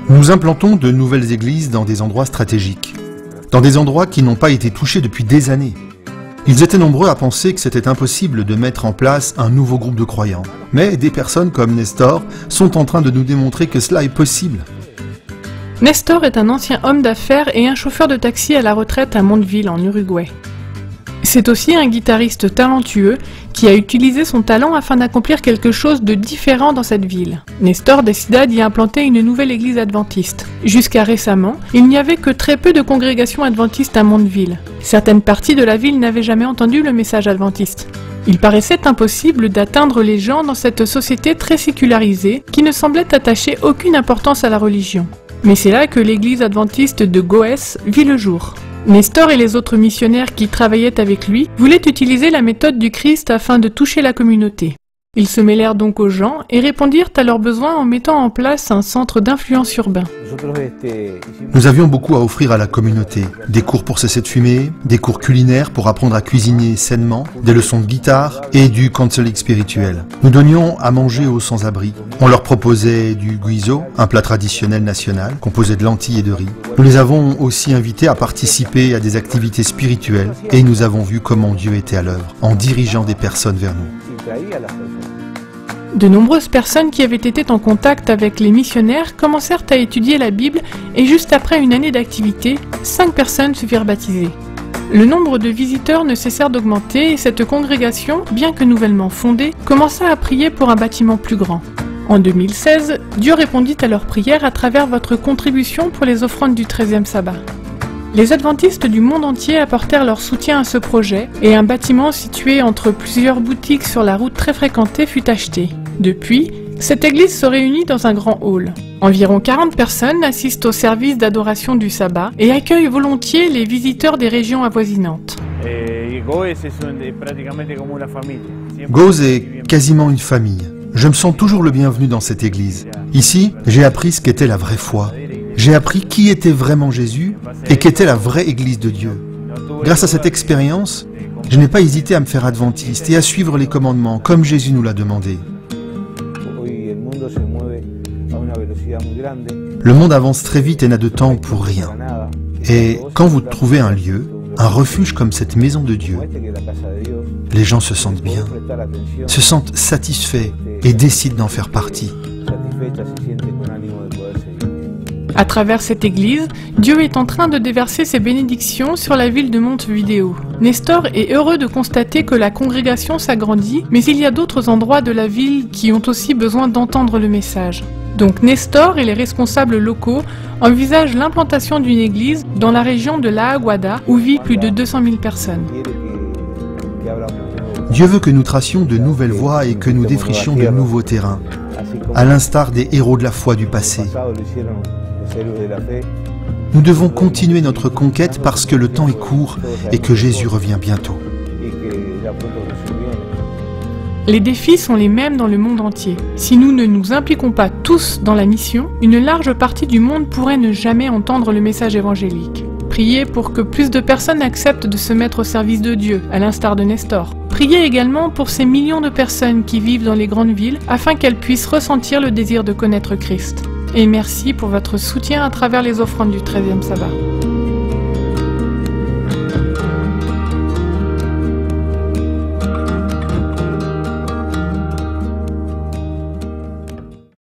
Nous implantons de nouvelles églises dans des endroits stratégiques, dans des endroits qui n'ont pas été touchés depuis des années. Ils étaient nombreux à penser que c'était impossible de mettre en place un nouveau groupe de croyants. Mais des personnes comme Nestor sont en train de nous démontrer que cela est possible. Nestor est un ancien homme d'affaires et un chauffeur de taxi à la retraite à Mondeville, en Uruguay. C'est aussi un guitariste talentueux qui a utilisé son talent afin d'accomplir quelque chose de différent dans cette ville. Nestor décida d'y implanter une nouvelle église adventiste. Jusqu'à récemment, il n'y avait que très peu de congrégations adventistes à Mondeville. Certaines parties de la ville n'avaient jamais entendu le message adventiste. Il paraissait impossible d'atteindre les gens dans cette société très sécularisée qui ne semblait attacher aucune importance à la religion. Mais c'est là que l'église adventiste de Goes vit le jour. Nestor et les autres missionnaires qui travaillaient avec lui voulaient utiliser la méthode du Christ afin de toucher la communauté. Ils se mêlèrent donc aux gens et répondirent à leurs besoins en mettant en place un centre d'influence urbain. Nous avions beaucoup à offrir à la communauté. Des cours pour cesser de fumer, des cours culinaires pour apprendre à cuisiner sainement, des leçons de guitare et du counseling spirituel. Nous donnions à manger aux sans-abri. On leur proposait du guiso, un plat traditionnel national composé de lentilles et de riz. Nous les avons aussi invités à participer à des activités spirituelles et nous avons vu comment Dieu était à l'œuvre en dirigeant des personnes vers nous. De nombreuses personnes qui avaient été en contact avec les missionnaires commencèrent à étudier la Bible et juste après une année d'activité, 5 personnes se firent baptiser. Le nombre de visiteurs ne cessèrent d'augmenter et cette congrégation, bien que nouvellement fondée, commença à prier pour un bâtiment plus grand. En 2016, Dieu répondit à leurs prières à travers votre contribution pour les offrandes du 13e sabbat. Les adventistes du monde entier apportèrent leur soutien à ce projet et un bâtiment situé entre plusieurs boutiques sur la route très fréquentée fut acheté. Depuis, cette église se réunit dans un grand hall. Environ 40 personnes assistent au service d'adoration du sabbat et accueillent volontiers les visiteurs des régions avoisinantes. Goes est quasiment une famille. Je me sens toujours le bienvenu dans cette église. Ici, j'ai appris ce qu'était la vraie foi. J'ai appris qui était vraiment Jésus et qu'était la vraie Église de Dieu. Grâce à cette expérience, je n'ai pas hésité à me faire adventiste et à suivre les commandements comme Jésus nous l'a demandé. Le monde avance très vite et n'a de temps pour rien. Et quand vous trouvez un lieu, un refuge comme cette maison de Dieu, les gens se sentent bien, se sentent satisfaits et décident d'en faire partie. À travers cette église, Dieu est en train de déverser ses bénédictions sur la ville de Montevideo. Nestor est heureux de constater que la congrégation s'agrandit, mais il y a d'autres endroits de la ville qui ont aussi besoin d'entendre le message. Donc Nestor et les responsables locaux envisagent l'implantation d'une église dans la région de La Aguada où vivent plus de 200 000 personnes. Dieu veut que nous tracions de nouvelles voies et que nous défrichions de nouveaux terrains, à l'instar des héros de la foi du passé. Nous devons continuer notre conquête parce que le temps est court et que Jésus revient bientôt. Les défis sont les mêmes dans le monde entier. Si nous ne nous impliquons pas tous dans la mission, une large partie du monde pourrait ne jamais entendre le message évangélique. Priez pour que plus de personnes acceptent de se mettre au service de Dieu, à l'instar de Nestor. Priez également pour ces millions de personnes qui vivent dans les grandes villes afin qu'elles puissent ressentir le désir de connaître Christ. Et merci pour votre soutien à travers les offrandes du 13e sabbat.